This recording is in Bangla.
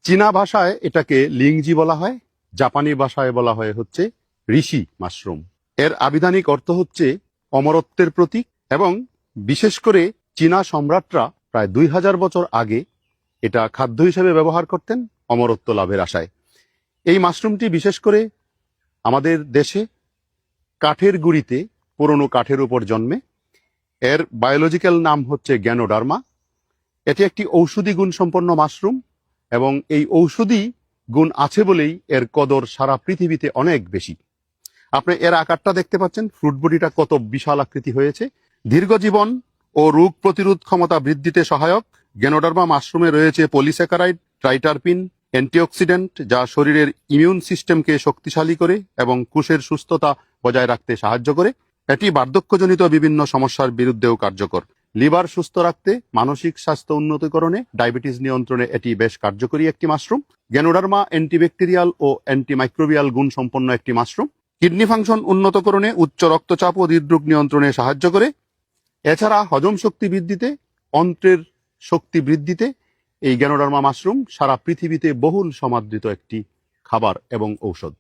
চীনা ভাষায় এটাকে লিংজি বলা হয়, জাপানি ভাষায় বলা হয় হচ্ছে ঋষি মাশরুম। এর আবিধানিক অর্থ হচ্ছে অমরত্বের প্রতীক, এবং বিশেষ করে চীনা সম্রাটরা প্রায় 2000 বছর আগে এটা খাদ্য হিসেবে ব্যবহার করতেন অমরত্ব লাভের আশায়। এই মাশরুমটি বিশেষ করে আমাদের দেশে কাঠের গুঁড়িতে, পুরনো কাঠের উপর জন্মে। এর বায়োলজিক্যাল নাম হচ্ছে গ্যানোডার্মা। এটি একটি ঔষধি গুণ সম্পন্ন মাশরুম, এবং এই ঔষধি গুণ আছে বলেই এর কদর সারা পৃথিবীতে অনেক বেশি। আপনি এর আকারটা দেখতে পাচ্ছেন, ফ্রুট বডিটা কত বিশাল আকৃতি হয়েছে। দীর্ঘ জীবন ও রোগ প্রতিরোধ ক্ষমতা বৃদ্ধিতে সহায়ক গ্যানোডার্মা মাশরুমে রয়েছে পলিস্যাকারাইড, ট্রাইটারপিন, অ্যান্টিঅক্সিডেন্ট, যা শরীরের ইমিউন সিস্টেমকে শক্তিশালী করে এবং কোষের সুস্থতা বজায় রাখতে সাহায্য করে। এটি বার্ধক্যজনিত বিভিন্ন সমস্যার বিরুদ্ধেও কার্যকর। লিভার সুস্থ রাখতে, মানসিক স্বাস্থ্য উন্নতিকরণে, ডায়াবেটিস নিয়ন্ত্রণে এটি বেশ কার্যকরী একটি মাশরুম। গ্যানোডার্মা অ্যান্টিব্যাকটেরিয়াল ও অ্যান্টিমাইক্রোবিয়াল গুণ সম্পন্ন একটি মাশরুম। কিডনি ফাংশন উন্নতকরণে, উচ্চ রক্তচাপ ও হৃদরোগ নিয়ন্ত্রণে সাহায্য করে। এছাড়া হজম শক্তি বৃদ্ধিতে, অন্ত্রের শক্তি বৃদ্ধিতে এই গ্যানোডার্মা মাশরুম সারা পৃথিবীতে বহুল সমাদৃত একটি খাবার এবং ঔষধ।